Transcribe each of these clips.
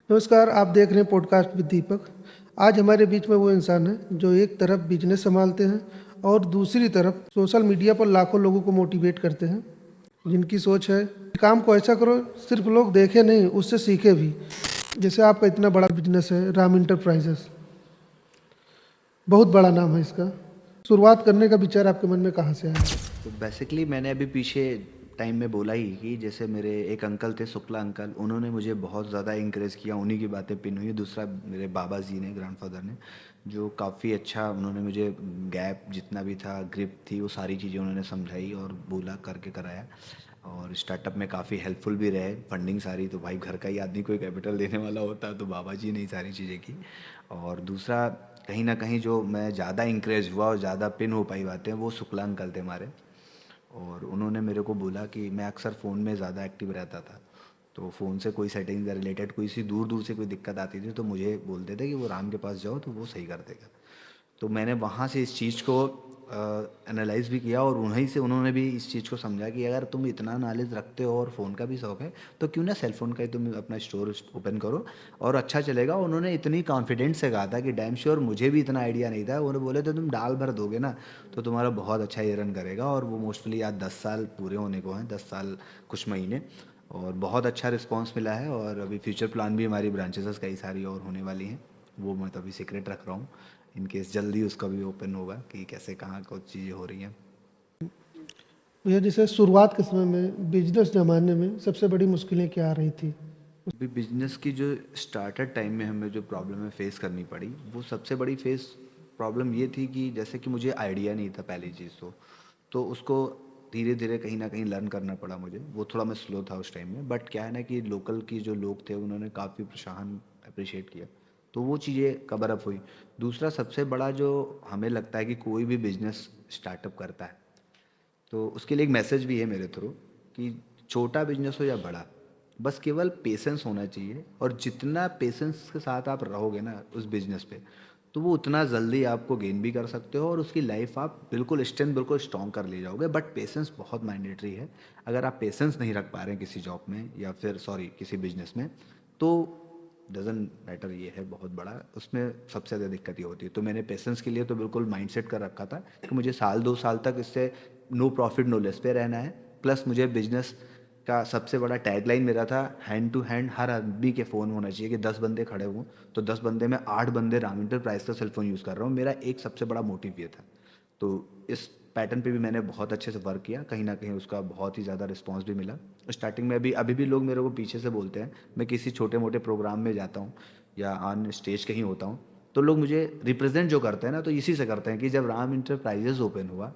नमस्कार, आप देख रहे हैं पॉडकास्ट विद दीपक। आज हमारे बीच में वो इंसान है जो एक तरफ बिजनेस संभालते हैं और दूसरी तरफ सोशल मीडिया पर लाखों लोगों को मोटिवेट करते हैं, जिनकी सोच है कि काम को ऐसा करो सिर्फ लोग देखें नहीं, उससे सीखे भी। जैसे आपका इतना बड़ा बिजनेस है राम इंटरप्राइजेस, बहुत बड़ा नाम है इसका। शुरुआत करने का विचार आपके मन में कहाँ से आया? तो बेसिकली मैंने अभी पीछे टाइम में बोला ही कि जैसे मेरे एक अंकल थे, शुक्ला अंकल, उन्होंने मुझे बहुत ज़्यादा इंकरेज किया, उन्हीं की बातें पिन हुई। दूसरा मेरे बाबा जी ने, ग्रैंडफादर ने, जो काफ़ी अच्छा उन्होंने मुझे गैप जितना भी था, ग्रिप थी, वो सारी चीज़ें उन्होंने समझाई और बोला करके कराया। और स्टार्टअप में काफ़ी हेल्पफुल भी रहे। फंडिंग सारी तो भाई घर का ही आदमी कोई कैपिटल देने वाला होता तो बाबा जी ने ही सारी चीज़ें की। और दूसरा कहीं ना कहीं जो मैं ज़्यादा इंकरेज हुआ और ज़्यादा पिन हो पाई बातें, वो शुक्ला अंकल थे हमारे। और उन्होंने मेरे को बोला कि मैं अक्सर फ़ोन में ज़्यादा एक्टिव रहता था, तो फ़ोन से कोई सेटिंग से रिलेटेड कोई सी दूर दूर से कोई दिक्कत आती थी तो मुझे बोलते थे कि वो राम के पास जाओ तो वो सही कर देगा। तो मैंने वहाँ से इस चीज़ को एनालाइज़ भी किया और उन्हीं से उन्होंने भी इस चीज़ को समझा कि अगर तुम इतना नॉलेज रखते हो और फ़ोन का भी शौक है तो क्यों ना सेल फ़ोन का ही तुम अपना स्टोर ओपन करो और अच्छा चलेगा। उन्होंने इतनी कॉन्फिडेंस से कहा था कि डैम श्योर मुझे भी इतना आइडिया नहीं था। उन्होंने बोले थे तुम डाल भर दोगे ना तो तुम्हारा बहुत अच्छा ये रन करेगा। और वो मोस्टली आज 10 साल पूरे होने को हैं, 10 साल कुछ महीने, और बहुत अच्छा रिस्पॉन्स मिला है। और अभी फ्यूचर प्लान भी हमारी ब्रांचेस कई सारी और होने वाली हैं, वो मैं तो अभी सीक्रेट रख रहा हूँ। इन केस जल्दी उसका भी ओपन होगा कि कैसे कहाँ कुछ चीज़ें हो रही हैं। भैया, जैसे शुरुआत के समय में बिजनेस जमाने में सबसे बड़ी मुश्किलें क्या आ रही थी? अभी बिजनेस की जो स्टार्टर टाइम में हमें जो प्रॉब्लम फेस करनी पड़ी, वो सबसे बड़ी फेस प्रॉब्लम ये थी कि जैसे कि मुझे आइडिया नहीं था पहली चीज़ तो उसको धीरे धीरे कहीं ना कहीं लर्न करना पड़ा मुझे। वो थोड़ा मैं स्लो था उस टाइम में, बट क्या है ना कि लोकल की जो लोग थे उन्होंने काफ़ी प्रोत्साहन अप्रिशिएट किया, तो वो चीज़ें कवर अप हुई। दूसरा सबसे बड़ा जो हमें लगता है कि कोई भी बिजनेस स्टार्टअप करता है तो उसके लिए एक मैसेज भी है मेरे थ्रू कि छोटा बिजनेस हो या बड़ा, बस केवल पेशेंस होना चाहिए। और जितना पेशेंस के साथ आप रहोगे ना उस बिजनेस पे, तो वो उतना जल्दी आपको गेन भी कर सकते हो और उसकी लाइफ आप बिल्कुल स्ट्रेंथ बिल्कुल स्ट्रॉन्ग कर ले जाओगे। बट पेशेंस बहुत मैंडेटरी है। अगर आप पेशेंस नहीं रख पा रहे हैं किसी जॉब में या फिर सॉरी किसी बिजनेस में, तो डजेंट मैटर, ये है बहुत बड़ा, उसमें सबसे ज़्यादा दिक्कत ये होती है। तो मैंने पेशेंस के लिए तो बिल्कुल माइंडसेट कर रखा था कि मुझे साल 2 साल तक इससे नो प्रॉफिट नो लेस पे रहना है। प्लस मुझे बिजनेस का सबसे बड़ा टैगलाइन मेरा था हैंड टू हैंड हर आदमी के फ़ोन होना चाहिए कि 10 बंदे खड़े हों तो 10 बंदे में 8 बंदे राम इंटरप्राइज का सेल फ़ोन यूज़ कर रहा हूँ। मेरा एक सबसे बड़ा मोटिव ये था। तो इस पैटर्न पे भी मैंने बहुत अच्छे से वर्क किया, कहीं ना कहीं उसका बहुत ही ज़्यादा रिस्पांस भी मिला। स्टार्टिंग में अभी भी लोग मेरे को पीछे से बोलते हैं, मैं किसी छोटे मोटे प्रोग्राम में जाता हूँ या ऑन स्टेज कहीं होता हूँ तो लोग मुझे रिप्रेजेंट जो करते हैं ना, तो इसी से करते हैं कि जब राम इंटरप्राइजेज ओपन हुआ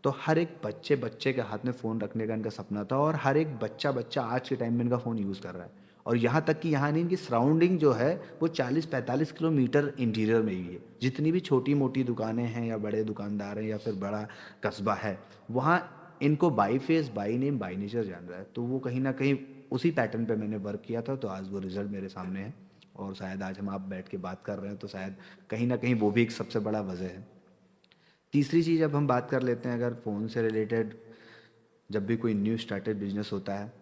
तो हर एक बच्चे बच्चे के हाथ में फ़ोन रखने का इनका सपना था और हर एक बच्चा बच्चा आज के टाइम में इनका फ़ोन यूज़ कर रहा है। और यहाँ तक कि यहाँ नहीं, इनकी सराउंडिंग जो है वो 40-45 किलोमीटर इंटीरियर में ही है। जितनी भी छोटी मोटी दुकानें हैं या बड़े दुकानदार हैं या फिर बड़ा कस्बा है, वहाँ इनको by face by name by nature जान रहा है। तो वो कहीं ना कहीं उसी पैटर्न पे मैंने वर्क किया था, तो आज वो रिजल्ट मेरे सामने है। और शायद आज हम आप बैठ के बात कर रहे हैं तो शायद कहीं ना कहीं वो भी एक सबसे बड़ा वजह है। तीसरी चीज़ अब हम बात कर लेते हैं अगर फ़ोन से रिलेटेड। जब भी कोई न्यू स्टार्टेड बिजनेस होता है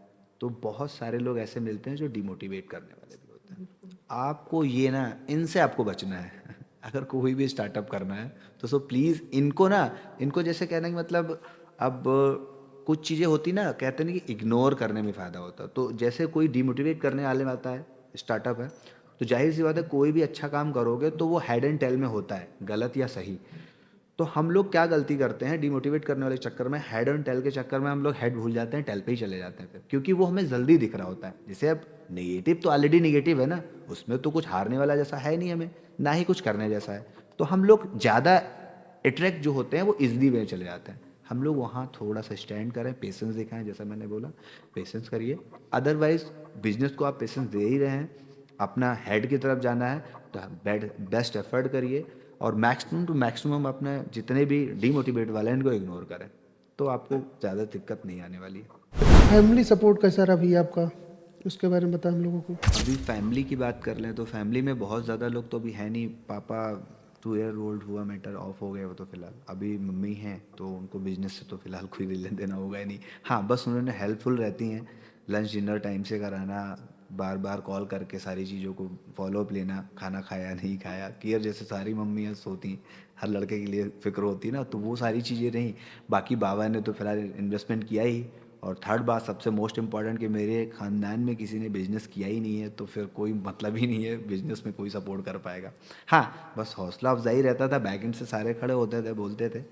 तो बहुत सारे लोग ऐसे मिलते हैं जो डिमोटिवेट करने वाले भी होते हैं। आपको ये ना, इनसे आपको बचना है अगर कोई भी स्टार्टअप करना है तो सो प्लीज़ इनको ना, इनको जैसे कहने का मतलब, अब कुछ चीज़ें होती ना, कहते नहीं कि इग्नोर करने में फ़ायदा होता, तो जैसे कोई डिमोटिवेट करने वाले में आता है, स्टार्टअप है, तो जाहिर सी बात है कोई भी अच्छा काम करोगे तो वो हेड एंड टेल में होता है, गलत या सही। तो हम लोग क्या गलती करते हैं डिमोटिवेट करने वाले चक्कर में, हेड एंड टेल के चक्कर में हम लोग हेड भूल जाते हैं, टेल पे ही चले जाते हैं फिर, क्योंकि वो हमें जल्दी दिख रहा होता है। जैसे अब नेगेटिव तो ऑलरेडी नेगेटिव है ना, उसमें तो कुछ हारने वाला जैसा है नहीं हमें, ना ही कुछ करने जैसा है। तो हम लोग ज़्यादा अट्रैक्ट जो होते हैं वो इजली वे चले जाते हैं। हम लोग वहाँ थोड़ा सा स्टैंड करें, पेशेंस दिखाएं, जैसा मैंने बोला पेशेंस करिए। अदरवाइज बिजनेस को आप पेशेंस दे ही रहे हैं, अपना हेड की तरफ जाना है तो बेस्ट एफर्ट करिए और मैक्सिमम टू मैक्सिमम अपने जितने भी डीमोटिवेट वाले हैं इनको इग्नोर करें, तो आपको ज़्यादा दिक्कत नहीं आने वाली है। फैमिली सपोर्ट कैसा रहा भैया आपका? उसके बारे में बताएं हम लोगों को। अभी फैमिली की बात कर लें तो फैमिली में बहुत ज़्यादा लोग तो अभी है नहीं। पापा 2 ईयर ओल्ड हुआ मैटर ऑफ हो गए वो तो फिलहाल, अभी मम्मी हैं तो उनको बिजनेस से तो फिलहाल कोई लेन देना होगा ही नहीं। हाँ, बस उन्होंने हेल्पफुल रहती हैं, लंच डिनर टाइम से कराना, बार बार कॉल करके सारी चीज़ों को फॉलोअप लेना, खाना खाया नहीं खाया, केयर जैसे सारी मम्मियाँ होती, हर लड़के के लिए फ़िक्र होती ना, तो वो सारी चीज़ें रहीं। बाकी बाबा ने तो फिलहाल इन्वेस्टमेंट किया ही। और थर्ड बात सबसे मोस्ट इम्पॉर्टेंट कि मेरे ख़ानदान में किसी ने बिज़नेस किया ही नहीं है, तो फिर कोई मतलब ही नहीं है, बिज़नेस में कोई सपोर्ट कर पाएगा। हाँ, बस हौसला अफ़ज़ाई रहता था, बैक एंड से सारे खड़े होते थे, बोलते थे।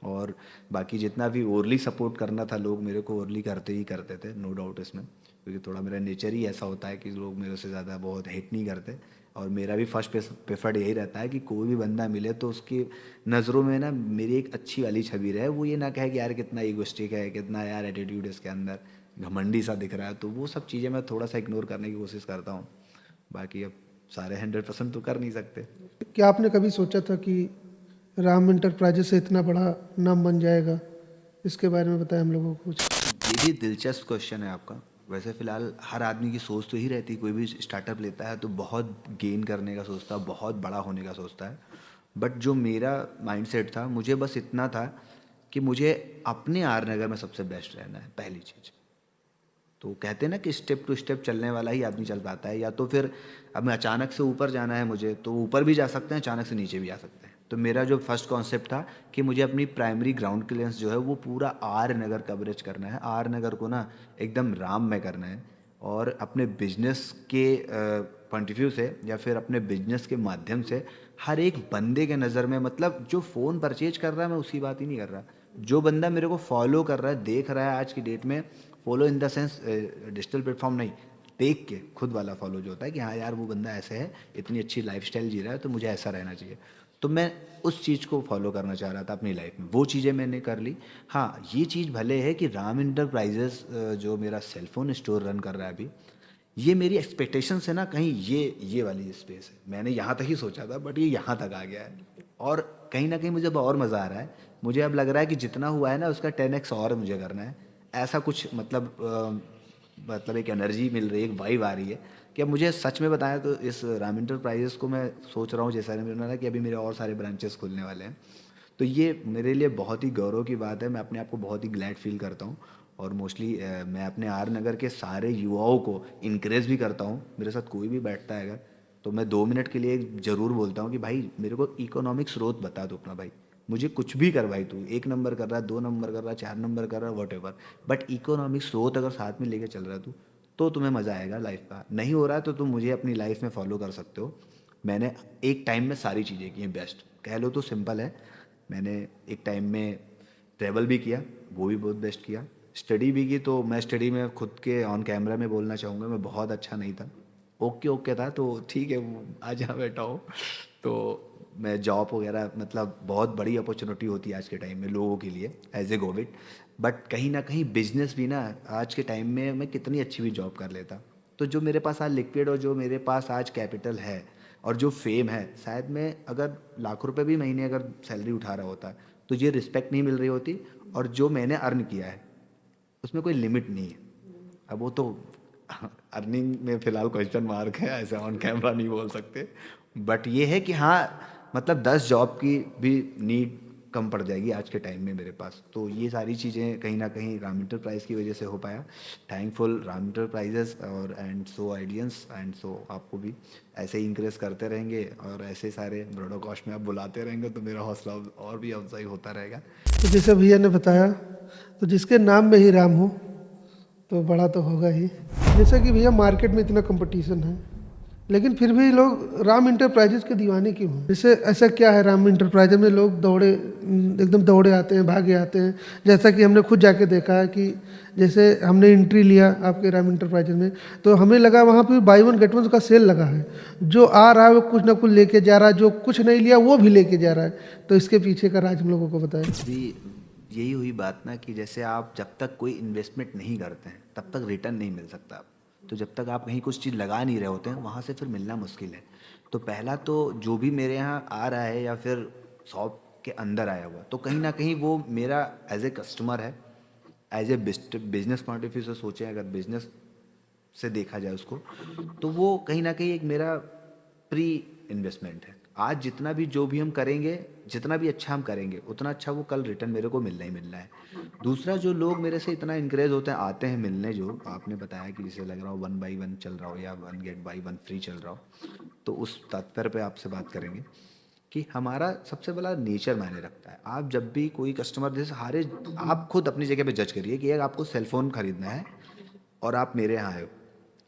और बाकी जितना भी ओरली सपोर्ट करना था, लोग मेरे को ओरली करते ही करते थे, नो डाउट इसमें, क्योंकि थोड़ा मेरा नेचर ही ऐसा होता है कि लोग मेरे से ज़्यादा बहुत हेट नहीं करते। और मेरा भी फर्स्ट प्रेफर्ड यही रहता है कि कोई भी बंदा मिले तो उसकी नज़रों में ना मेरी एक अच्छी वाली छवि रहे, वो ये ना कहे कि यार कितना ईगोइस्टिक है, कितना यार एटीट्यूड इसके अंदर, घमंडी सा दिख रहा है। तो वो सब चीज़ें मैं थोड़ा सा इग्नोर करने की कोशिश करता हूँ। बाकी अब सारे 100% तो कर नहीं सकते। क्या आपने कभी सोचा था कि राम इंटरप्राइजेस से इतना बड़ा नाम बन जाएगा? इसके बारे में बताएं हम लोगों को कुछ। ये भी दिलचस्प क्वेश्चन है आपका। वैसे फ़िलहाल हर आदमी की सोच तो ही रहती है, कोई भी स्टार्टअप लेता है तो बहुत गेन करने का सोचता है, बहुत बड़ा होने का सोचता है। बट जो मेरा माइंडसेट था, मुझे बस इतना था कि मुझे अपने आर नगर में सबसे बेस्ट रहना है, पहली चीज़। तो कहते हैं ना कि स्टेप टू स्टेप चलने वाला ही आदमी चल पाता है। या तो फिर अब मैं अचानक से ऊपर जाना है मुझे, तो ऊपर भी जा सकते हैं, अचानक से नीचे भी आ सकते हैं। तो मेरा जो फर्स्ट कॉन्सेप्ट था कि मुझे अपनी प्राइमरी ग्राउंड क्लियरेंस जो है वो पूरा आर नगर कवरेज करना है, आर नगर को ना एकदम राम में करना है। और अपने बिजनेस के पॉइंट ऑफ व्यू से या फिर अपने बिजनेस के माध्यम से हर एक बंदे के नज़र में, मतलब जो फ़ोन परचेज कर रहा है मैं उसकी बात ही नहीं कर रहा, जो बंदा मेरे को फॉलो कर रहा है, देख रहा है आज की डेट में, follow in the sense digital platform नहीं, देख के खुद वाला फॉलो जो होता है कि हाँ यार वो बंदा ऐसे है, इतनी अच्छी लाइफस्टाइल जी रहा है, तो मुझे ऐसा रहना चाहिए। तो मैं उस चीज़ को फॉलो करना चाह रहा था अपनी लाइफ में, वो चीज़ें मैंने कर ली। हाँ, ये चीज़ भले है कि राम इंटरप्राइजेस जो मेरा सेलफोन स्टोर रन कर रहा है अभी, ये मेरी एक्सपेक्टेशन से ना कहीं ये वाली स्पेस है, मैंने यहाँ तक ही सोचा था बट ये यहाँ तक आ गया है। और कहीं ना कहीं मुझे अब और मज़ा आ रहा है, मुझे अब लग रहा है कि जितना हुआ है ना उसका 10x और मुझे करना है। ऐसा कुछ मतलब एक एनर्जी मिल रही है, एक वाइब आ रही है कि अब मुझे सच में बताया तो इस राम इंटरप्राइजेस को मैं सोच रहा हूँ, जैसा मैंने बताया कि अभी मेरे और सारे ब्रांचेस खुलने वाले हैं। तो ये मेरे लिए बहुत ही गौरव की बात है, मैं अपने आप को बहुत ही ग्लैड फील करता हूँ। और मोस्टली मैं अपने आर नगर के सारे युवाओं को इनक्रेज भी करता हूँ, मेरे साथ कोई भी बैठता है अगर, तो मैं 2 मिनट के लिए ज़रूर बोलता हूँ कि भाई मेरे को इकोनॉमिक स्रोत बता दो अपना भाई, मुझे कुछ भी कर भाई, तू 1 नंबर कर रहा है, 2 नंबर कर रहा है, 4 नंबर कर रहा है, वट एवर, बट इकोनॉमिक स्रोत अगर साथ में लेके चल रहा है तू, तो तुम्हें मज़ा आएगा लाइफ का। नहीं हो रहा है तो तुम मुझे अपनी लाइफ में फॉलो कर सकते हो। मैंने एक टाइम में सारी चीज़ें की हैं बेस्ट, कह लो तो सिंपल है। मैंने एक टाइम में ट्रैवल भी किया, वो भी बहुत बेस्ट किया। स्टडी भी की, तो मैं स्टडी में खुद के ऑन कैमरा में बोलना चाहूँगा मैं बहुत अच्छा नहीं था, ओके ओके था, तो ठीक है वो आज यहाँ बैठा हो। तो मैं जॉब वगैरह, मतलब बहुत बड़ी अपॉर्चुनिटी होती है आज के टाइम में लोगों के लिए एज ए कोविड, बट कहीं ना कहीं बिजनेस भी ना, आज के टाइम में मैं कितनी अच्छी भी जॉब कर लेता, तो जो मेरे पास आज लिक्विड और जो मेरे पास आज कैपिटल है और जो फेम है, शायद मैं अगर लाखों रुपए भी महीने अगर सैलरी उठा रहा होता तो ये रिस्पेक्ट नहीं मिल रही होती। और जो मैंने अर्न किया है उसमें कोई लिमिट नहीं है। अब वो तो अर्निंग में फिलहाल क्वेश्चन मार्क है, ऐसे ऑन कैमरा नहीं बोल सकते। बट ये है कि हाँ, मतलब 10 जॉब की भी नीड कम पड़ जाएगी आज के टाइम में मेरे पास। तो ये सारी चीज़ें कहीं ना कहीं राम इंटरप्राइज की वजह से हो पाया। थैंकफुल राम इंटरप्राइजेस और एंड सो आइडियंस एंड सो आपको भी ऐसे ही इंकरेज करते रहेंगे और ऐसे सारे ब्रॉडकास्ट में आप बुलाते रहेंगे तो मेरा हौसला और भी अफजाई होता रहेगा। तो जैसे भैया ने बताया, तो जिसके नाम में ही राम हो तो बड़ा तो होगा ही। जैसा कि भैया मार्केट में इतना कंपटीशन है, लेकिन फिर भी लोग राम इंटरप्राइजेज के दीवाने क्यों हैं? जैसे ऐसा क्या है राम इंटरप्राइजेज में लोग दौड़े, एकदम दौड़े आते हैं, भागे आते हैं। जैसा कि हमने खुद जाके देखा है कि जैसे हमने एंट्री लिया आपके राम इंटरप्राइजेज में, तो हमें लगा वहाँ पे बाई वन गेट वन का सेल लगा है। जो आ रहा है वो कुछ ना कुछ लेके जा रहा है, जो कुछ नहीं लिया वो भी लेके जा रहा है। तो इसके पीछे का राज हम लोगों को बताएं। भी यही हुई बात ना कि जैसे आप जब तक कोई इन्वेस्टमेंट नहीं करते हैं तब तक रिटर्न नहीं मिल सकता। तो जब तक आप कहीं कुछ चीज़ लगा नहीं रहे होते हैं वहाँ से फिर मिलना मुश्किल है। तो पहला तो जो भी मेरे यहाँ आ रहा है या फिर शॉप के अंदर आया हुआ, तो कहीं ना कहीं वो मेरा एज ए कस्टमर है, as a business point of view से सोचें, अगर बिजनेस से देखा जाए उसको, तो वो कहीं ना कहीं एक मेरा प्री इन्वेस्टमेंट है। आज जितना भी जो भी हम करेंगे, जितना भी अच्छा हम करेंगे, उतना अच्छा वो कल रिटर्न मेरे को मिलना ही मिलना है। दूसरा, जो लोग मेरे से इतना इंकरेज होते हैं, आते हैं मिलने, जो आपने बताया कि जैसे लग रहा हो 1 बाई 1 चल रहा हो या 1 गेट बाई 1 फ्री चल रहा हो, तो उस तात्पर्य पे आपसे बात करेंगे कि हमारा सबसे बड़ा नेचर मायने रखता है। आप जब भी कोई कस्टमर, जैसे हारे, आप खुद अपनी जगह पे जज करिए कि एक आपको सेल फ़ोन खरीदना है और आप मेरे यहाँ आए हो,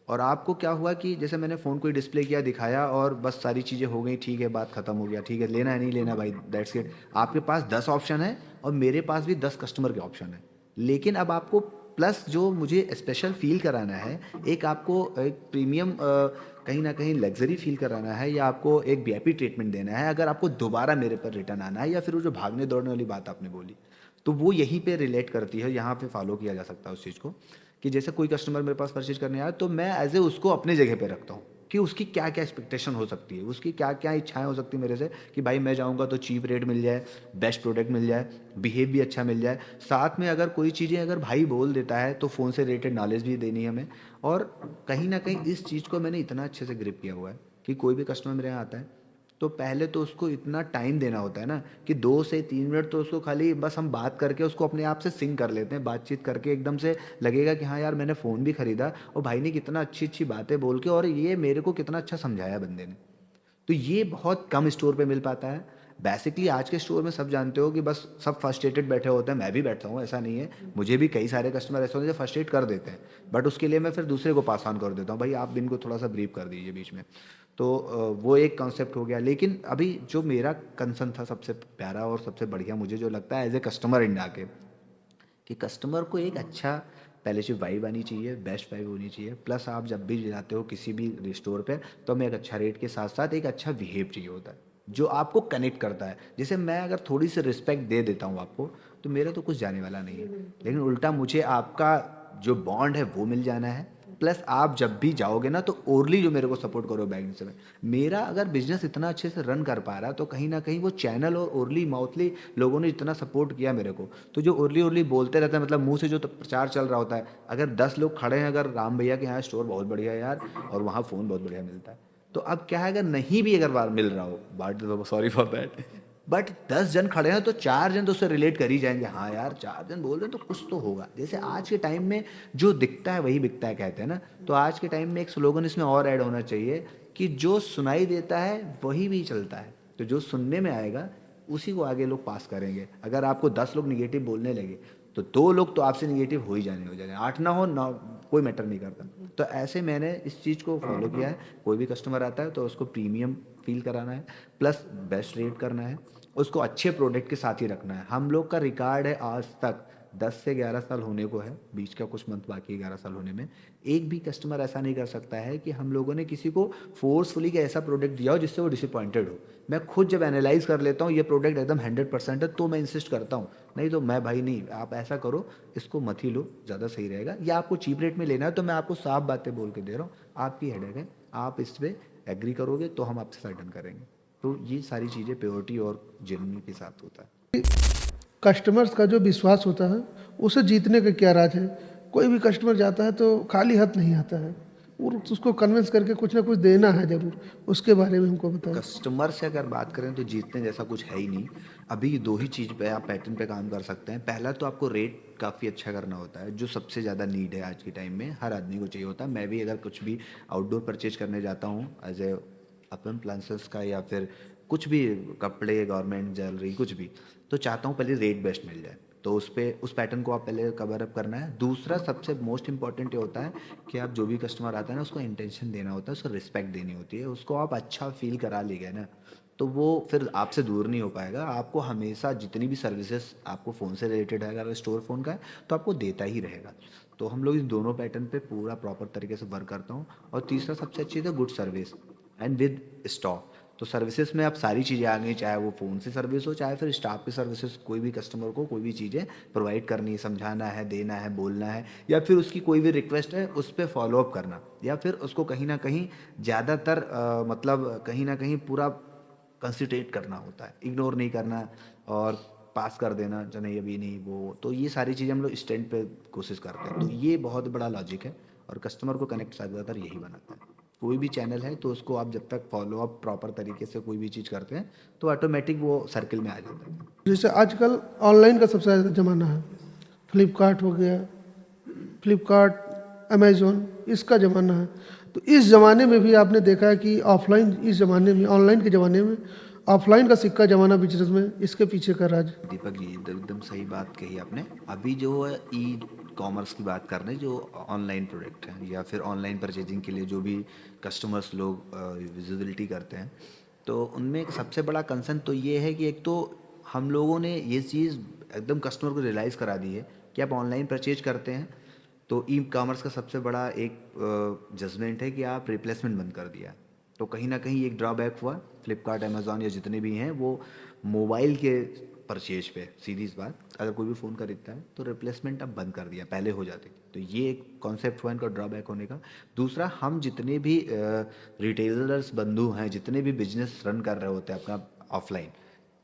और आपको क्या हुआ कि जैसे मैंने फ़ोन को ही डिस्प्ले किया, दिखाया और बस सारी चीज़ें हो गई, ठीक है, बात ख़त्म हो गया, ठीक है, लेना है नहीं लेना भाई, दैट्स इट। आपके पास 10 ऑप्शन है और मेरे पास भी 10 कस्टमर के ऑप्शन है। लेकिन अब आपको प्लस जो मुझे स्पेशल फ़ील कराना है, एक आपको एक प्रीमियम कहीं न कहीं लग्ज़री फ़ील कराना है, या आपको एक वीआईपी ट्रीटमेंट देना है, अगर आपको दोबारा मेरे पर रिटर्न आना है, या फिर वो जो भागने दौड़ने वाली बात आपने बोली, तो वो यहीं पे रिलेट करती है, यहाँ पे फॉलो किया जा सकता है उस चीज़ को, कि जैसे कोई कस्टमर मेरे पास परचेज करने आया तो मैं एज ए उसको अपने जगह पे रखता हूँ कि उसकी क्या क्या एक्सपेक्टेशन हो सकती है, उसकी क्या क्या इच्छाएं हो सकती है मेरे से, कि भाई मैं जाऊँगा तो चीप रेट मिल जाए, बेस्ट प्रोडक्ट मिल जाए, बिहेव भी अच्छा मिल जाए, साथ में अगर कोई चीज़ें अगर भाई बोल देता है तो फ़ोन से रिलेटेड नॉलेज भी देनी है हमें। और कहीं ना कहीं इस चीज़ को मैंने इतना अच्छे से ग्रिप किया हुआ है कि कोई भी कस्टमर मेरे यहाँ आता है तो पहले तो उसको इतना टाइम देना होता है ना, कि 2 से 3 मिनट तो उसको खाली बस हम बात करके उसको अपने आप से सिंक कर लेते हैं, बातचीत करके एकदम से लगेगा कि हाँ यार, मैंने फ़ोन भी खरीदा और भाई ने कितना अच्छी अच्छी बातें बोल के, और ये मेरे को कितना अच्छा समझाया बंदे ने। तो ये बहुत कम स्टोर पे मिल पाता है। बेसिकली आज के स्टोर में सब जानते हो कि बस सब फर्स्ट्रेटेड बैठे होते हैं, मैं भी बैठता हूँ, ऐसा नहीं है। मुझे भी कई सारे कस्टमर ऐसे होते हैं जो फर्स्ट्रेट कर देते हैं, बट उसके लिए मैं फिर दूसरे को पास ऑन कर देता हूँ, भाई आप इनको थोड़ा सा ब्रीफ कर दीजिए बीच में। तो वो एक कॉन्सेप्ट हो गया। लेकिन अभी जो मेरा कंसर्न था सबसे प्यारा और सबसे बढ़िया, मुझे जो लगता है एज ए कस्टमर इंडिया के, कि कस्टमर को एक अच्छा पहले से वाइब आनी चाहिए, बेस्ट वाइब होनी चाहिए, प्लस आप जब भी जाते हो किसी भी स्टोर पे तो हमें एक अच्छा रेट के साथ साथ एक अच्छा बिहेव चाहिए होता है जो आपको कनेक्ट करता है। जैसे मैं अगर थोड़ी सी रिस्पेक्ट दे देता हूँ आपको, तो मेरा तो कुछ जाने वाला नहीं है, लेकिन उल्टा मुझे आपका जो बॉन्ड है वो मिल जाना है। प्लस आप जब भी जाओगे ना तो ओरली जो मेरे को सपोर्ट करो बैंक से, मेरा अगर बिजनेस इतना अच्छे से रन कर पा रहा है तो कहीं ना कहीं वो चैनल और ओरली माउथली लोगों ने इतना सपोर्ट किया मेरे को। तो जो ओरली ओरली बोलते रहते हैं, मतलब मुंह से जो प्रचार चल रहा होता है, अगर 10 लोग खड़े हैं अगर राम भैया के यहाँ स्टोर बहुत बढ़िया है यार और वहाँ फ़ोन बहुत बढ़िया मिलता है, तो अब क्या है, अगर नहीं भी अगर बार मिल रहा हो, बाट सॉरी फॉर दैट, बट 10 जन खड़े हैं तो 4 जन तो उससे रिलेट कर ही जाएंगे, हाँ यार 4 जन बोल रहे हैं तो कुछ तो होगा। जैसे आज के टाइम में जो दिखता है वही बिकता है कहते हैं ना, तो आज के टाइम में एक स्लोगन इसमें और ऐड होना चाहिए कि जो सुनाई देता है वही भी चलता है। तो जो सुनने में आएगा उसी को आगे लोग पास करेंगे। अगर आपको 10 लोग निगेटिव बोलने लगे तो 2 लोग तो आपसे निगेटिव हो ही जाने हो जाएंगे, 8 ना हो ना, कोई मैटर नहीं करता। तो ऐसे मैंने इस चीज़ को फॉलो किया है। कोई भी कस्टमर आता है तो उसको प्रीमियम फील कराना है, प्लस बेस्ट रेट करना है, उसको अच्छे प्रोडक्ट के साथ ही रखना है। हम लोग का रिकॉर्ड है आज तक 10 से 11 साल होने को है, बीच का कुछ मंथ बाकी है 11 साल होने में, एक भी कस्टमर ऐसा नहीं कर सकता है कि हम लोगों ने किसी को फोर्सफुली का ऐसा प्रोडक्ट दिया हो जिससे वो डिसअपॉइंटेड हो। मैं खुद जब एनालाइज कर लेता हूँ ये प्रोडक्ट एकदम 100% है तो मैं इंसिस्ट करता हूँ, नहीं तो मैं भाई नहीं, आप ऐसा करो, इसको मत ही लो, ज़्यादा सही रहेगा, या आपको चीप रेट में लेना है तो मैं आपको साफ बातें बोल के दे रहा हूँ, आपकी हेडेक है, आप इस पर एग्री करोगे तो हम आपसे साथ डन करेंगे। तो ये सारी चीज़ें प्योरिटी और जेन्युइन के साथ होता है। कस्टमर्स का जो विश्वास होता है उसे जीतने का क्या राज है? कोई भी कस्टमर जाता है तो खाली हाथ नहीं आता है, और उसको कन्विंस करके कुछ ना कुछ देना है ज़रूर। उसके बारे में हमको बताएं। कस्टमर से अगर बात करें तो जीतने जैसा कुछ है ही नहीं। अभी दो ही चीज़ पे आप पैटर्न पे काम कर सकते हैं। पहला तो आपको रेट काफ़ी अच्छा करना होता है, जो सबसे ज़्यादा नीड है आज के टाइम में, हर आदमी को चाहिए होता है। मैं भी अगर कुछ भी आउटडोर परचेज करने जाता हूँ एज ए अपन अप्लायंसेस का या फिर कुछ भी, कपड़े, गारमेंट, ज्वेलरी, कुछ भी, तो चाहता हूँ पहले रेट बेस्ट मिल जाए। तो उस पे उस पैटर्न को आप पहले कवर अप करना है। दूसरा सबसे मोस्ट इंपॉर्टेंट ये होता है कि आप जो भी कस्टमर आता है ना उसको इंटेंशन देना होता है, उसको रिस्पेक्ट देनी होती है, उसको आप अच्छा फील करा ले गए ना तो वो फिर आपसे दूर नहीं हो पाएगा। आपको हमेशा जितनी भी सर्विसेज आपको फ़ोन से रिलेटेड है, अगर स्टोर फ़ोन का है तो आपको देता ही रहेगा। तो हम लोग इन दोनों पैटर्न पे पूरा प्रॉपर तरीके से वर्क करता हूँ। और तीसरा सबसे अच्छी है good service and with stock. तो सर्विसेज में आप सारी चीज़ें आ गई, चाहे वो फ़ोन से सर्विस हो, चाहे फिर स्टाफ की सर्विसेज, कोई भी कस्टमर को कोई भी चीज़ें प्रोवाइड करनी है, समझाना है, देना है, बोलना है, या फिर उसकी कोई भी रिक्वेस्ट है उस पर फॉलो अप करना, या फिर उसको कहीं ना कहीं ज़्यादातर मतलब कहीं ना कहीं पूरा कंसिडरेट करना होता है, इग्नोर नहीं करना और पास कर देना, जो नहीं अभी नहीं वो। तो ये सारी चीज़ें हम लोग स्टैंड पे कोशिश करते हैं। तो ये बहुत बड़ा लॉजिक है और कस्टमर को कनेक्ट ज़्यादातर यही बनाता है। कोई भी चैनल है तो उसको आप जब तक फॉलो अप प्रॉपर तरीके से कोई भी चीज़ करते हैं तो ऑटोमेटिक वो सर्किल में आ जाता है। जैसे आजकल ऑनलाइन का सबसे ज़्यादा ज़माना है, फ्लिपकार्ट हो गया, फ्लिपकार्ट, अमेज़न, इसका ज़माना है। तो इस ज़माने में भी आपने देखा है कि ऑफ़लाइन, इस ज़माने में, ऑनलाइन के ज़माने में ऑफ़लाइन का सिक्का ज़माना बिज़नेस में, इसके पीछे का राज। दीपक जी एकदम एकदम सही बात कही आपने। अभी जो है ई कॉमर्स की बात कर रहे हैं, जो ऑनलाइन प्रोडक्ट हैं या फिर ऑनलाइन परचेजिंग के लिए जो भी कस्टमर्स लोग विजिबिलिटी करते हैं, तो उनमें एक सबसे बड़ा कंसर्न तो ये है कि एक तो हम लोगों ने ये चीज़ एकदम कस्टमर को रियलाइज़ करा दी है कि आप ऑनलाइन परचेज करते हैं तो ई कॉमर्स का सबसे बड़ा एक जजमेंट है कि आप रिप्लेसमेंट बंद कर दिया। तो कहीं ना कहीं एक ड्रॉबैक हुआ। फ्लिपकार्ट, अमेज़ॉन या जितने भी हैं वो मोबाइल के परचेज पे सीधी सी बात, अगर कोई भी फ़ोन खरीदता है तो रिप्लेसमेंट अब बंद कर दिया, पहले हो जाती थी। तो ये एक कॉन्सेप्ट हुआ इनका ड्रॉबैक होने का। दूसरा, हम जितने भी रिटेलर्स बंधु हैं, जितने भी बिजनेस रन कर रहे होते हैं अपना ऑफलाइन,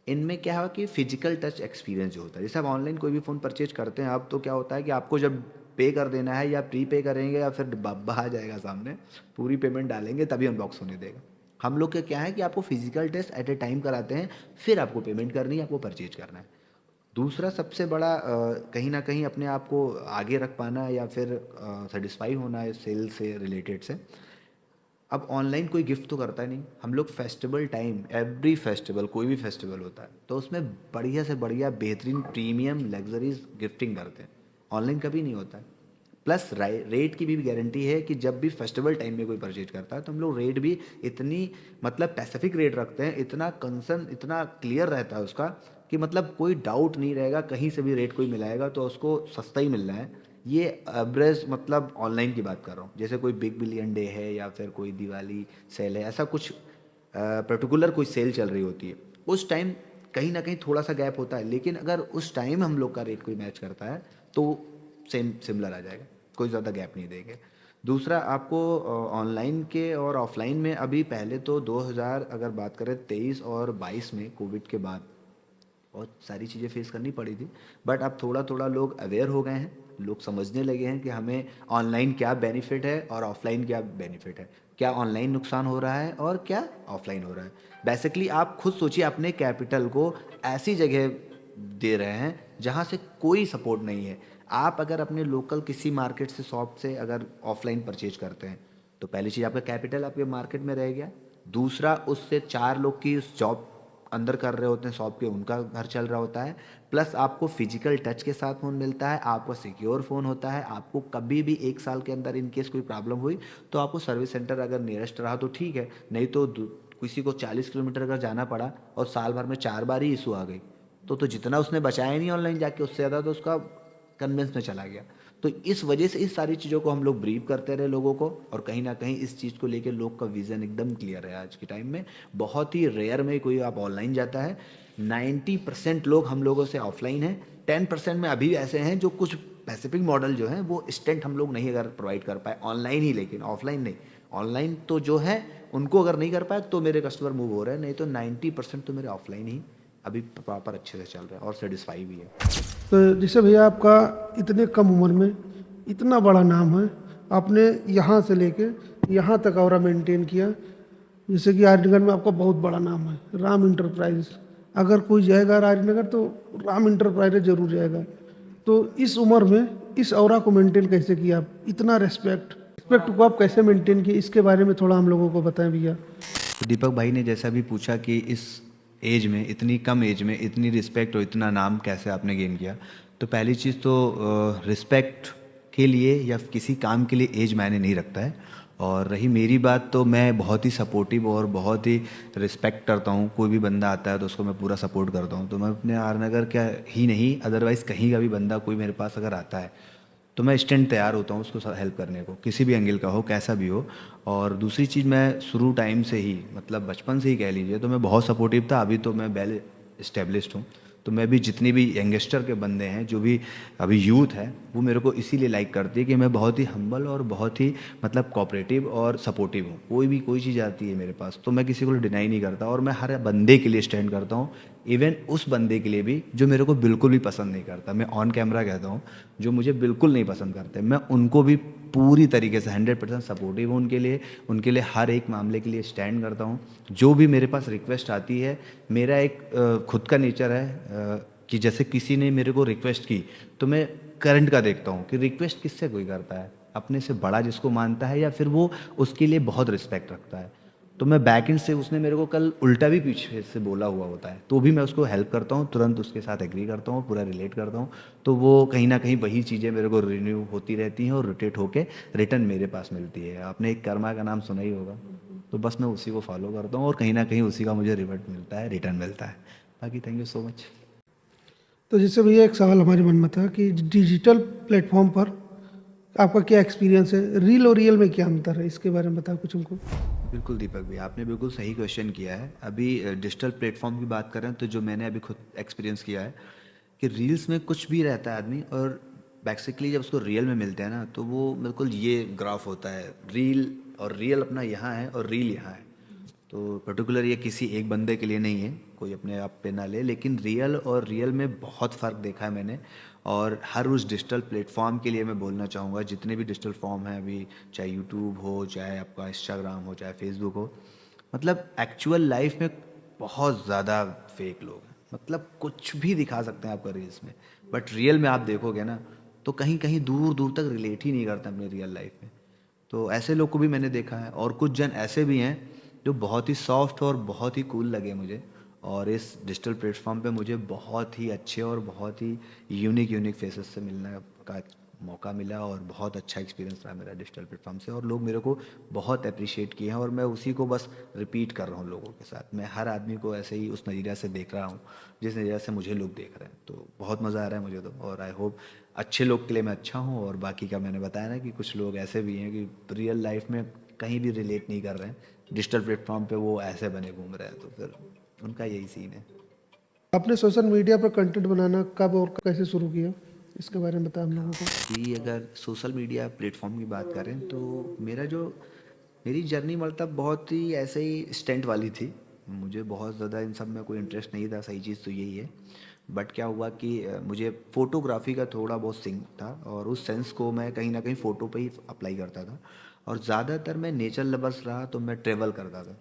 इनमें क्या है कि फिजिकल टच एक्सपीरियंस जो होता है, जैसे आप ऑनलाइन कोई भी फ़ोन परचेज करते हैं आप, तो क्या होता है कि आपको जब पे कर देना है या प्री पे करेंगे या फिर डब्बा आ जाएगा सामने, पूरी पेमेंट डालेंगे तभी अनबॉक्स होने देगा। हम लोग का क्या है कि आपको physical test at a time कराते हैं, फिर आपको पेमेंट करनी है, आपको परचेज करना है। दूसरा सबसे बड़ा कहीं न कहीं अपने आप को आगे रख पाना है या फिर सैटिस्फाई होना है सेल से रिलेटेड से। अब ऑनलाइन कोई गिफ्ट तो करता ही नहीं। हम लोग फेस्टिवल टाइम, एवरी फेस्टिवल, कोई भी फेस्टिवल होता है तो उसमें बढ़िया से बढ़िया बेहतरीन प्रीमियम लग्जरीज गिफ्टिंग करते हैं। ऑनलाइन कभी नहीं होता है। प्लस रेट की भी गारंटी है कि जब भी फेस्टिवल टाइम में कोई परचेज करता है तो हम लोग रेट भी इतनी मतलब पैसिफिक रेट रखते हैं, इतना कंसर्न, इतना क्लियर रहता है उसका कि मतलब कोई डाउट नहीं रहेगा, कहीं से भी रेट कोई मिलाएगा तो उसको सस्ता ही मिलना है। ये एवरेज मतलब ऑनलाइन की बात कर रहा हूँ। जैसे कोई बिग बिलियन डे है या फिर कोई दिवाली सेल है, ऐसा कुछ पर्टिकुलर कोई सेल चल रही होती है, उस टाइम कहीं ना कहीं थोड़ा सा गैप होता है, लेकिन अगर उस टाइम हम लोग का रेट कोई मैच करता है तो सेम सिमिलर आ जाएगा, कोई ज़्यादा गैप नहीं देंगे। दूसरा, आपको ऑनलाइन के और ऑफलाइन में अभी पहले तो 2000 अगर बात करें 23 और 22 में कोविड के बाद बहुत सारी चीज़ें फेस करनी पड़ी थी, बट अब थोड़ा थोड़ा लोग अवेयर हो गए हैं। लोग समझने लगे हैं कि हमें ऑनलाइन क्या बेनिफिट है और ऑफलाइन क्या बेनिफिट है, क्या ऑनलाइन नुकसान हो रहा है और क्या ऑफलाइन हो रहा है। बेसिकली आप खुद सोचिए, अपने कैपिटल को ऐसी जगह दे रहे हैं जहाँ से कोई सपोर्ट नहीं है। आप अगर अपने लोकल किसी मार्केट से, शॉप से अगर ऑफलाइन परचेज करते हैं तो पहली चीज़ आपका कैपिटल आपके मार्केट में रह गया। दूसरा, उससे 4 लोग की उस जॉब अंदर कर रहे होते हैं शॉप के, उनका घर चल रहा होता है। प्लस आपको फिजिकल टच के साथ फ़ोन मिलता है, आपको सिक्योर फ़ोन होता है। आपको कभी भी 1 साल के अंदर इन केस कोई प्रॉब्लम हुई तो आपको सर्विस सेंटर अगर नियरेस्ट रहा तो ठीक है, नहीं तो किसी को 40 किलोमीटर अगर जाना पड़ा और साल भर में 4 बार ही इशू आ गई तो जितना उसने बचाया नहीं ऑनलाइन जाके, उससे ज़्यादा तो उसका कन्वेंस में चला गया। तो इस वजह से इस सारी चीज़ों को हम लोग ब्रीफ करते रहे लोगों को, और कहीं ना कहीं इस चीज़ को लेके लोग का विज़न एकदम क्लियर है आज के टाइम में। बहुत ही रेयर में कोई आप ऑनलाइन जाता है। 90% लोग हम लोगों से ऑफलाइन हैं। 10% में अभी ऐसे हैं जो कुछ स्पेसिफिक मॉडल जो हैं वो स्टेंट हम लोग नहीं अगर प्रोवाइड कर पाए ऑनलाइन ही, लेकिन ऑफलाइन नहीं। ऑनलाइन तो जो है उनको अगर नहीं कर पाए तो मेरे कस्टमर मूव हो रहे हैं, नहीं तो 90% तो मेरे ऑफलाइन ही अभी प्रॉपर अच्छे से चल रहा है और सेटिस्फाई भी है। तो जैसे भैया आपका इतने कम उम्र में इतना बड़ा नाम है, आपने यहाँ से लेके यहाँ तक और मेंटेन किया। जैसे कि राजनगर में आपका बहुत बड़ा नाम है, राम इंटरप्राइज। अगर कोई जाएगा राजनगर तो राम इंटरप्राइज जरूर जाएगा। तो इस उम्र में इस ऑरा को मेंटेन कैसे किया आप? इतना रिस्पेक्ट को आप कैसे मेंटेन किए, इसके बारे में थोड़ा हम लोगों को बताएं भैया। तो दीपक भाई ने जैसा भी पूछा कि इस एज में, इतनी कम एज में इतनी रिस्पेक्ट और इतना नाम कैसे आपने गेन किया, तो पहली चीज़ तो रिस्पेक्ट के लिए या किसी काम के लिए एज मायने नहीं रखता है। और रही मेरी बात, तो मैं बहुत ही सपोर्टिव और बहुत ही रिस्पेक्ट करता हूँ। कोई भी बंदा आता है तो उसको मैं पूरा सपोर्ट करता हूँ। तो मैं अपने आर नगर क्या ही नहीं, अदरवाइज़ कहीं का भी बंदा कोई मेरे पास अगर आता है तो मैं इंस्टेंट तैयार होता हूँ उसको हेल्प करने को, किसी भी एंगल का हो, कैसा भी हो। और दूसरी चीज़, मैं शुरू टाइम से ही, मतलब बचपन से ही कह लीजिए, तो मैं बहुत सपोर्टिव था। अभी तो मैं वेल इस्टेब्लिश्ड हूँ, तो मैं भी जितनी भी यंगस्टर के बंदे हैं, जो भी अभी यूथ है, वो मेरे को इसीलिए लाइक करती है कि मैं बहुत ही हम्बल और बहुत ही मतलब कोऑपरेटिव और सपोर्टिव हूँ। कोई चीज़ आती है मेरे पास तो मैं किसी को डिनाई नहीं करता, और मैं हर बंदे के लिए स्टैंड करता हूँ। इवन उस बंदे के लिए भी जो मेरे को बिल्कुल भी पसंद नहीं करता, मैं ऑन कैमरा कहता हूँ, जो मुझे बिल्कुल नहीं पसंद करते, मैं उनको भी पूरी तरीके से 100% सपोर्टिव हूँ उनके लिए हर एक मामले के लिए स्टैंड करता हूँ। जो भी मेरे पास रिक्वेस्ट आती है, मेरा एक खुद का नेचर है कि जैसे किसी ने मेरे को रिक्वेस्ट की तो मैं करंट का देखता हूँ कि रिक्वेस्ट किससे कोई करता है, अपने से बड़ा जिसको मानता है या फिर वो उसके लिए बहुत रिस्पेक्ट रखता है। तो मैं बैक एंड से उसने मेरे को कल उल्टा भी पीछे से बोला हुआ होता है तो भी मैं उसको हेल्प करता हूँ, तुरंत उसके साथ एग्री करता हूँ, पूरा रिलेट करता हूँ। तो वो कहीं ना कहीं वही चीज़ें मेरे को रिन्यू होती रहती हैं और रोटेट होके रिटर्न मेरे पास मिलती है। आपने एक कर्मा का नाम सुना ही होगा, तो बस मैं उसी को फॉलो करता हूँ और कहीं ना कहीं उसी का मुझे रिवर्ट मिलता है, रिटर्न मिलता है। बाकी थैंक यू सो मच। तो जैसे भैया एक सवाल हमारे मन में था कि डिजिटल प्लेटफॉर्म पर आपका क्या एक्सपीरियंस है, रील और रियल में क्या अंतर है, इसके बारे में बताओ कुछ हमको। बिल्कुल दीपक भाई, आपने बिल्कुल सही क्वेश्चन किया है। अभी डिजिटल प्लेटफॉर्म की बात करें तो जो मैंने अभी खुद एक्सपीरियंस किया है कि रील्स में कुछ भी रहता है आदमी, और बेसिकली जब उसको रियल में मिलते हैं ना तो वो बिल्कुल ये ग्राफ होता है, रील और रियल अपना यहाँ है और रील यहाँ है। तो पर्टिकुलर ये किसी एक बंदे के लिए नहीं है, कोई अपने आप पे ना ले, लेकिन रियल और रियल में बहुत फ़र्क देखा है मैंने। और हर उस डिजिटल प्लेटफॉर्म के लिए मैं बोलना चाहूँगा, जितने भी डिजिटल फॉर्म हैं अभी, चाहे यूट्यूब हो, चाहे आपका इंस्टाग्राम हो, चाहे फेसबुक हो, मतलब एक्चुअल लाइफ में बहुत ज़्यादा फेक लोग हैं। मतलब कुछ भी दिखा सकते हैं आपका रील्स में, बट रियल में आप देखोगे ना तो कहीं कहीं दूर दूर तक रिलेट ही नहीं करते अपने रियल लाइफ में। तो ऐसे लोग को भी मैंने देखा है, और कुछ जन ऐसे भी हैं जो बहुत ही सॉफ्ट और बहुत ही कूल लगे मुझे। और इस डिजिटल प्लेटफॉर्म पे मुझे बहुत ही अच्छे और बहुत ही यूनिक यूनिक फेसेस से मिलने का मौका मिला, और बहुत अच्छा एक्सपीरियंस रहा मेरा डिजिटल प्लेटफॉर्म से, और लोग मेरे को बहुत अप्रिशिएट किए हैं, और मैं उसी को बस रिपीट कर रहा हूँ लोगों के साथ। मैं हर आदमी को ऐसे ही उस नज़रिया से देख रहा हूँ जिस नज़रिया से मुझे लोग देख रहे हैं। तो बहुत मज़ा आ रहा है मुझे तो, और आई होप अच्छे लोग के लिए मैं अच्छा हूँ। और बाकी का मैंने बताया ना कि कुछ लोग ऐसे भी हैं कि रियल लाइफ में कहीं भी रिलेट नहीं कर रहे हैं, डिजिटल प्लेटफॉर्म पे वो ऐसे बने घूम रहे हैं, तो फिर उनका यही सीन है। आपने सोशल मीडिया पर कंटेंट बनाना कब और कैसे शुरू किया, इसके बारे में बताओ हम लोगों को। कि अगर सोशल मीडिया प्लेटफॉर्म की बात करें तो मेरी जर्नी मतलब बहुत ही ऐसे ही स्टंट वाली थी। मुझे बहुत ज़्यादा इन सब में कोई इंटरेस्ट नहीं था, सही चीज़ तो यही है। बट क्या हुआ कि मुझे फ़ोटोग्राफी का थोड़ा बहुत सिंक था, और उस सेंस को मैं कहीं ना कहीं फ़ोटो पे ही अप्लाई करता था। और ज़्यादातर मैं नेचर लवर्स रहा, तो मैं ट्रेवल करता था।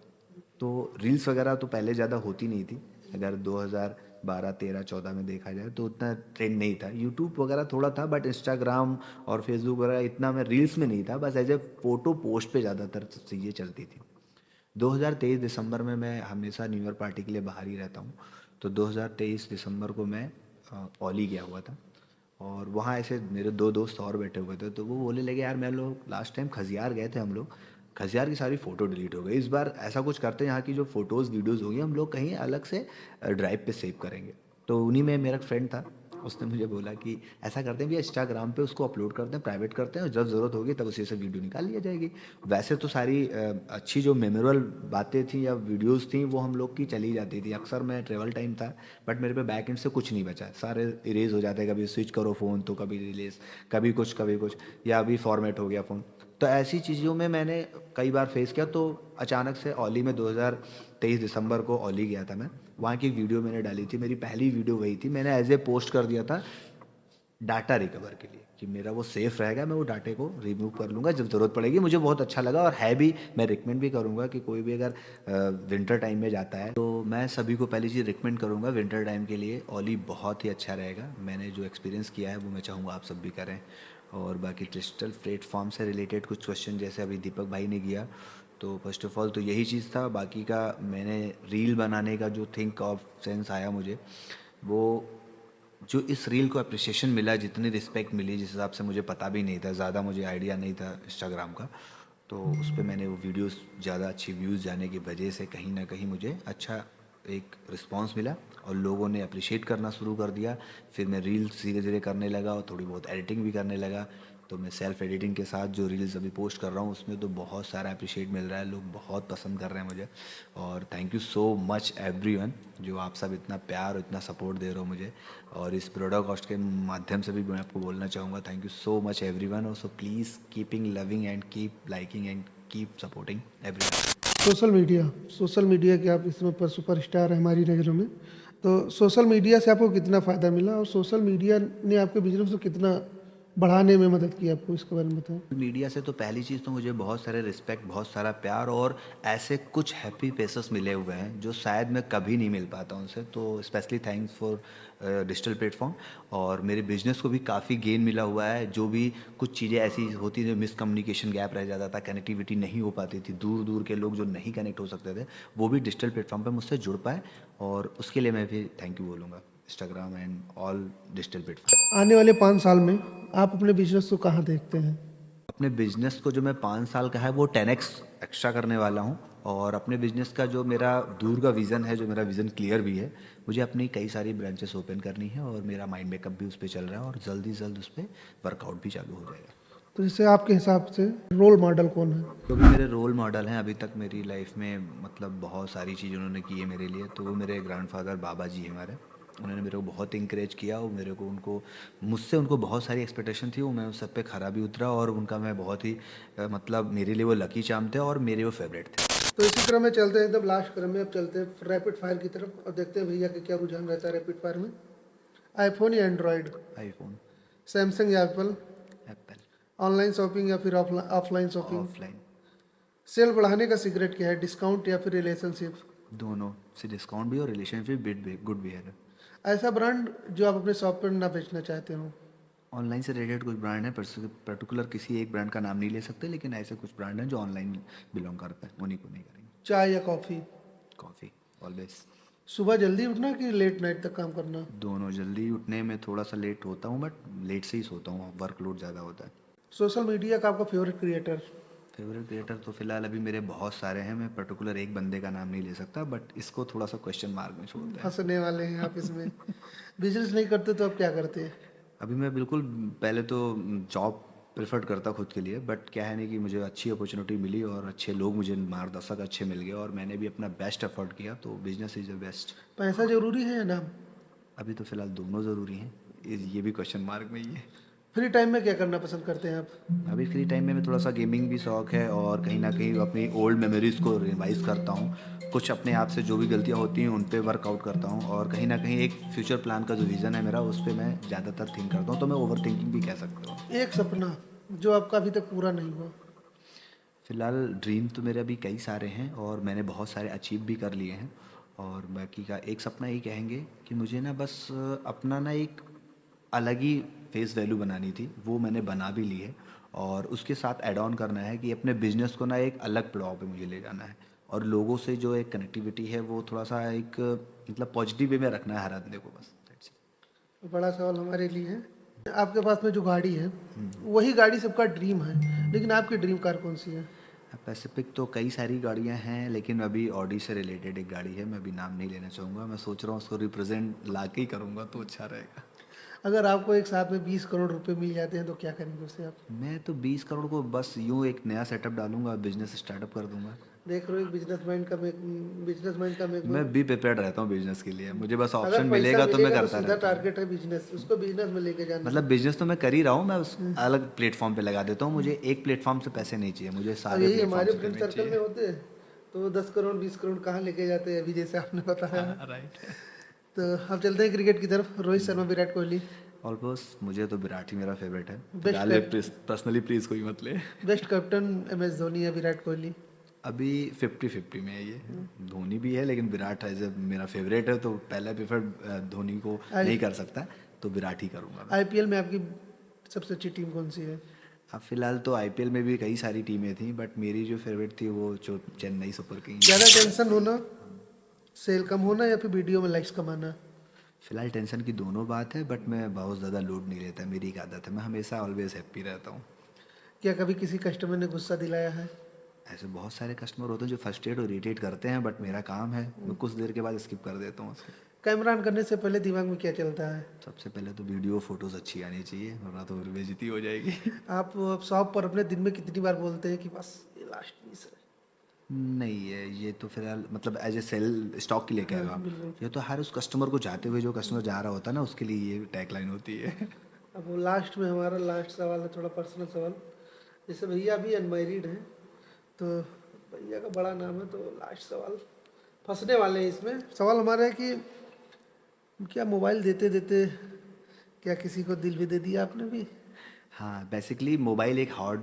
तो रील्स वगैरह तो पहले ज़्यादा होती नहीं थी। अगर 2012 13 14 में देखा जाए तो उतना ट्रेंड नहीं था। यूट्यूब वगैरह थोड़ा था, बट इंस्टाग्राम और फेसबुक वगैरह इतना मैं रील्स में नहीं था, बस एज ए फ़ोटो पोस्ट पे ज़्यादातर चीज़ें चलती थी। 2023 दिसंबर में, मैं हमेशा न्यू ईयर पार्टी के लिए बाहर ही रहता हूँ, तो 2023 दिसंबर को मैं ओली गया हुआ था। और वहाँ ऐसे मेरे दो दोस्त और बैठे हुए थे, तो वो बोलने लगे यार मैं लोग लास्ट टाइम खजियार गए थे हम लोग, खजियार की सारी फ़ोटो डिलीट हो गई, इस बार ऐसा कुछ करते हैं यहाँ की जो फ़ोटोज़ वीडियोज़ होगी हम लोग कहीं अलग से ड्राइव पे सेव करेंगे। तो उन्हीं में मेरा फ्रेंड था, उसने मुझे बोला कि ऐसा करते हैं भैया, इंस्टाग्राम पे उसको अपलोड करते हैं, प्राइवेट करते हैं, और जब ज़रूरत होगी तब उसी से वीडियो निकाल लिया जाएगी। वैसे तो सारी अच्छी जो मेमोरेबल बातें थी या वीडियोस थी वो हम लोग की चली जाती थी। अक्सर मैं ट्रेवल टाइम था, बट मेरे पे बैक एंड से कुछ नहीं बचा, सारे इरेज हो जाते हैं, कभी स्विच करो फ़ोन तो कभी रिलीज, कभी कुछ, या अभी फॉर्मेट हो गया फ़ोन। तो ऐसी चीज़ों में मैंने कई बार फेस किया। तो अचानक से ओली में 2023 दिसंबर को ओली गया था मैं, वहाँ की एक वीडियो मैंने डाली थी, मेरी पहली वीडियो वही थी, मैंने एज ए पोस्ट कर दिया था डाटा रिकवर के लिए कि मेरा वो सेफ़ रहेगा, मैं वो डाटे को रिमूव कर लूँगा जब ज़रूरत पड़ेगी। मुझे बहुत अच्छा लगा, और है भी, मैं रिकमेंड भी करूँगा कि कोई भी अगर विंटर टाइम में जाता है तो मैं सभी को पहली चीज़ रिकमेंड करूँगा विंटर टाइम के लिए ओली बहुत ही अच्छा रहेगा। मैंने जो एक्सपीरियंस किया है वो मैं चाहूँगा आप सब भी करें। और बाकी डिजिटल प्लेटफॉर्म से रिलेटेड कुछ क्वेश्चन जैसे अभी दीपक भाई ने किया, तो फर्स्ट ऑफ ऑल तो यही चीज़ था। बाकी का मैंने रील बनाने का जो थिंक ऑफ सेंस आया मुझे, वो जो इस रील को अप्रिसिएशन मिला, जितनी रिस्पेक्ट मिली, जिस हिसाब से मुझे पता भी नहीं था, ज़्यादा मुझे आइडिया नहीं था इंस्टाग्राम का, तो उस पे मैंने वो वीडियोस ज़्यादा अच्छी व्यूज़ जाने की वजह से कहीं ना कहीं मुझे अच्छा एक रिस्पांस मिला, और लोगों ने अप्रिशिएट करना शुरू कर दिया। फिर मैं रील्स धीरे धीरे करने लगा, और थोड़ी बहुत एडिटिंग भी करने लगा। तो मैं सेल्फ एडिटिंग के साथ जो रील्स अभी पोस्ट कर रहा हूँ उसमें तो बहुत सारा अप्रिशिएट मिल रहा है, लोग बहुत पसंद कर रहे हैं मुझे। और thank you so much everyone, जो आप सब इतना प्यार और इतना सपोर्ट दे रहे हो मुझे। और इस प्रोडक्ट के माध्यम से भी मैं आपको बोलना चाहूँगा, thank you so much everyone. और so please keeping loving and keep liking and keep supporting everyone. Social media के आप इसमें पर सुपरस्टार हैं हमारी नज़रों में। तो सोशल मीडिया से आपको कितना फ़ायदा मिला और सोशल मीडिया ने आपके बिजनेस को कितना बढ़ाने में मदद की आपको, इसके बारे में बताएं। मीडिया से तो पहली चीज़ तो मुझे बहुत सारे रिस्पेक्ट, बहुत सारा प्यार और ऐसे कुछ हैप्पी फेसेस मिले हुए हैं जो शायद मैं कभी नहीं मिल पाता उनसे। तो specially thanks for digital platform. और मेरे बिजनेस को भी काफ़ी गेन मिला हुआ है। जो भी कुछ चीज़ें ऐसी होती जो मिसकम्युनिकेशन गैप रह जाता था, कनेक्टिविटी नहीं हो पाती थी, दूर दूर के लोग जो नहीं कनेक्ट हो सकते थे, वो भी डिजिटल प्लेटफॉर्म पर मुझसे जुड़ पाए। और उसके लिए मैं भी थैंक यू बोलूँगा Instagram and all digital platform. आने वाले 5 साल में आप अपने बिजनेस को कहाँ देखते हैं? अपने बिजनेस को जो मैं 5 साल का है वो 10x एक्स्ट्रा करने वाला हूँ। और अपने बिजनेस का जो मेरा दूर का विज़न है, जो मेरा विज़न क्लियर भी है, मुझे अपनी कई सारी ब्रांचेस ओपन करनी है और मेरा माइंड मेकअप भी उस पर चल रहा है और जल्दी जल्द उस पर वर्कआउट भी चालू हो जाएगा। तो जैसे आपके हिसाब से रोल मॉडल कौन है? जो भी मेरे रोल मॉडल हैं अभी तक मेरी लाइफ में, मतलब बहुत सारी चीज़ उन्होंने की है मेरे लिए, तो वो मेरे ग्रैंडफादर बाबा जी हैं हमारे। उन्होंने मेरे को बहुत इंकरेज किया और मेरे को उनको मुझसे उनको बहुत सारी एक्सपेक्टेशन थी, वो मैं उस सब पे खरा भी उतरा और उनका मैं बहुत ही मतलब मेरे लिए वो लकी चार्म थे और मेरे वो फेवरेट थे। तो इसी क्रम में चलते हैं, एकदम लास्ट क्रम में अब चलते हैं रैपिड फायर की तरफ और देखते हैं भैया के क्या रुझान रहता है रैपिड फायर में। आईफोन या एंड्रॉयड? आईफोन। सैमसंग या एप्पल? एप्पल। ऑनलाइन शॉपिंग या फिर ऑफलाइन शॉपिंग? ऑफलाइन। सेल बढ़ाने का सीक्रेट क्या है, डिस्काउंट या फिर रिलेशनशिप? दोनों से डिस्काउंट भी और रिलेशनशिप भी गुड भी है। ऐसा ब्रांड जो आप अपने शॉप पर ना बेचना चाहते हो? ऑनलाइन से रिलेटेड कुछ ब्रांड है, पर्टिकुलर किसी एक ब्रांड का नाम नहीं ले सकते, लेकिन ऐसे कुछ ब्रांड हैं जो ऑनलाइन बिलोंग करते हैं, उन्हीं को नहीं करेंगे। चाय या कॉफ़ी? कॉफ़ी। ऑलवेज। सुबह जल्दी उठना कि लेट नाइट तक काम करना? दोनों। जल्दी उठने में थोड़ा सा लेट होता हूँ, बट लेट से ही सोता हूँ, वर्कलोड ज़्यादा होता है। सोशल मीडिया का आपका फेवरेट क्रिएटर? फेवरेट क्रिएटर तो फिलहाल अभी मेरे बहुत सारे हैं, मैं पर्टिकुलर एक बंदे का नाम नहीं ले सकता, बट इसको थोड़ा सा क्वेश्चन मार्क में छोड़ते हैं। हंसने वाले हैं आप इसमें। बिजनेस नहीं करते तो आप क्या करते हैं? अभी मैं बिल्कुल पहले तो जॉब प्रेफर करता खुद के लिए, बट क्या है नहीं कि मुझे अच्छी अपॉर्चुनिटी मिली और अच्छे लोग मुझे मार्गदर्शक अच्छे मिल गए और मैंने भी अपना बेस्ट एफर्ट किया, तो बिजनेस इज़ द बेस्ट। पैसा जरूरी है या नाम? अभी तो फिलहाल दोनों ज़रूरी हैं, ये भी क्वेश्चन मार्क में ही है। फ्री टाइम में क्या करना पसंद करते हैं आप? अभी फ्री टाइम में मैं थोड़ा सा गेमिंग भी शौक है और कहीं ना कहीं अपनी ओल्ड मेमोरीज़ को रिवाइज करता हूँ। कुछ अपने आप से जो भी गलतियाँ होती हैं उन पे वर्कआउट करता हूँ और कहीं ना कहीं एक फ्यूचर प्लान का जो विज़न है मेरा, उस पर मैं ज़्यादातर थिंक करता हूँ, तो मैं ओवर थिंकिंग भी कह सकता हूँ। एक सपना जो आपका अभी तक पूरा नहीं हुआ? फ़िलहाल ड्रीम तो मेरे अभी कई सारे हैं और मैंने बहुत सारे अचीव भी कर लिए हैं। और बाकी का एक सपना ये कहेंगे कि मुझे ना बस अपना ना एक अलग ही फेस वैल्यू बनानी थी, वो मैंने बना भी ली है। और उसके साथ ऐड ऑन करना है कि अपने बिजनेस को ना एक अलग पड़ाव पे मुझे ले जाना है और लोगों से जो एक कनेक्टिविटी है वो थोड़ा सा एक मतलब पॉजिटिव वे में रखना है हर आदमी को, बस that's it। बड़ा सवाल हमारे लिए है। आपके पास में जो गाड़ी है वही गाड़ी सबका ड्रीम है, लेकिन आपकी ड्रीम कार कौन सी है? पैसिफिक तो कई सारी गाड़ियां हैं, लेकिन अभी ऑडी से रिलेटेड एक गाड़ी है, मैं अभी नाम नहीं लेना चाहूँगा, मैं सोच रहा हूँ उसको रिप्रेजेंट ला के ही करूँगा तो अच्छा रहेगा। अगर आपको एक साथ में 20 करोड़ रुपए मिल जाते हैं तो क्या करेंगे उससे आप? मैं तो 20 करोड़ को बस यूँ एक नया सेटअप डालूंगा, बिजनेस स्टार्टअप कर दूंगा। देख रहे हो, एक बिजनेसमैन का मैं बी प्रिपेयर्ड रहता हूँ बिजनेस के लिए, मुझे बस अगर ऑप्शन पैसा मिलेगा तो मैं मिलेगा तो करता सीधा रहता हूँ। टारगेट है बिजनेस, उसको बिजनेस में लेके जाना मतलब है। बिजनेस तो मैं कर ही रहा हूँ, मैं उस अलग प्लेटफॉर्म पे लगा देता हूँ, मुझे एक प्लेटफॉर्म से पैसे नहीं चाहिए, मुझे अब सारे यही प्लेटफॉर्म हमारे से फ्रेंड पेमेंट सर्कल में चाहिए। होते हैं तो 10 करोड़ 20 करोड़ कहाँ लेके जाते हैं, अभी जैसे आपने बताया। राइट। तो अब चलते हैं क्रिकेट की तरफ। रोहित शर्मा, विराट कोहली? ऑलमोस्ट मुझे तो विराट ही मेरा फेवरेट है, बेस्ट फिलहाल कैप्ट पर्सनली प्लीज कोई मत ले। बेस्ट कैप्टन MS धोनी या विराट कोहली? अभी 50-50 में है ये, धोनी भी है लेकिन विराट एज ए मेरा फेवरेट है, तो पहले प्रेफर धोनी को आई नहीं कर सकता, तो विराट ही करूँगा मैं। IPL में आपकी सबसे अच्छी टीम कौन सी है? अब फिलहाल तो आईपीएल में भी कई सारी टीमें थी, बट मेरी जो फेवरेट थी वो जो चेन्नई सुपर किंग्स। ज़्यादा टेंशन होना, सेल कम होना या फिर वीडियो में लाइक्स कमाना? फिलहाल टेंशन की दोनों बात है, बट मैं बहुत ज़्यादा लोड नहीं लेता, मेरी एक आदत है, मैं हमेशा ऑलवेज हैप्पी रहता हूँ। क्या कभी किसी कस्टमर ने गुस्सा दिलाया है? ऐसे बहुत सारे कस्टमर होते हैं जो फ्रस्ट्रेट और इरिटेट करते हैं, बट मेरा काम है, मैं कुछ देर के बाद स्किप कर देता हूँ उसको। कैमरा ऑन करने से पहले दिमाग में क्या चलता है? सबसे पहले तो वीडियो फोटोज अच्छी आनी चाहिए, वरना तो फिर बेइज्जती हो जाएगी। आप शॉप पर अपने दिन में कितनी बार बोलते हैं कि बस ये लास्ट पीस है? नहीं है ये तो फिलहाल मतलब एज ए सेल स्टॉक के लिए कह रहे हो आप, बिल्कुल। ये तो हर उस कस्टमर को जाते हुए जो कस्टमर जा रहा होता है ना उसके लिए ये टैगलाइन होती है। अब वो लास्ट में हमारा लास्ट सवाल है, थोड़ा पर्सनल सवाल। जैसे भैया अभी अनमैरिड हैं तो भैया का बड़ा नाम है, तो लास्ट सवाल फंसने वाले हैं इसमें। सवाल हमारा है कि क्या मोबाइल देते देते क्या किसी को दिल भी दे दिया आपने भी? हाँ, बेसिकली मोबाइल एक हार्ड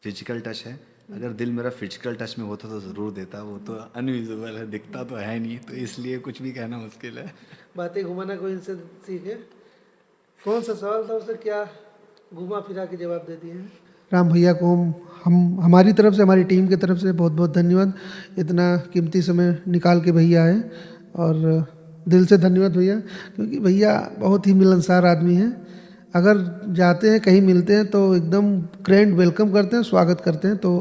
फिजिकल टच है। अगर दिल मेरा फिजिकल टच में होता तो ज़रूर देता, वो तो अनविजिबल है, दिखता तो है नहीं, तो इसलिए कुछ भी कहना मुश्किल है। बातें घुमाना कोई इनसे सीखे। कौन सा सवाल था उससे क्या घुमा फिरा के जवाब दे दिए हैं। राम भैया को हम हमारी तरफ से, हमारी टीम की तरफ से बहुत बहुत धन्यवाद। इतना कीमती समय निकाल के भैया आए और दिल से धन्यवाद भैया, क्योंकि भैया बहुत ही मिलनसार आदमी हैं। अगर जाते हैं कहीं मिलते हैं तो एकदम ग्रैंड वेलकम करते हैं, स्वागत करते हैं। तो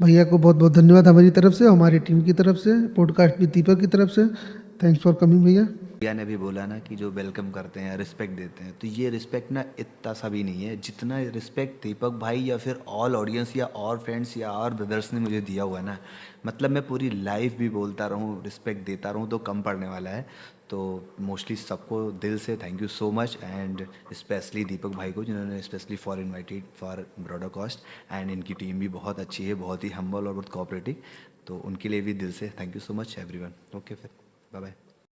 भैया को बहुत बहुत धन्यवाद हमारी तरफ से, हमारी टीम की तरफ से, पॉडकास्ट विद दीपक की तरफ से। थैंक्स फॉर कमिंग भैया। भैया ने भी बोला ना कि जो वेलकम करते हैं, रिस्पेक्ट देते हैं, तो ये रिस्पेक्ट ना इतना सा भी नहीं है जितना रिस्पेक्ट दीपक भाई या फिर ऑल ऑडियंस या और फ्रेंड्स या और ब्रदर्स ने मुझे दिया हुआ है ना, मतलब मैं पूरी लाइफ भी बोलता रहूँ, रिस्पेक्ट देता रहूँ तो कम पड़ने वाला है। तो मोस्टली सबको दिल से thank you so much, and specially Deepak भाई को जिन्होंने specially for invited for broadcast, and इनकी टीम भी बहुत अच्छी है, बहुत ही हम्बल और बहुत कोऑपरेटिव, तो उनके लिए भी दिल से thank you so much everyone. Okay, फिर बाय बाय।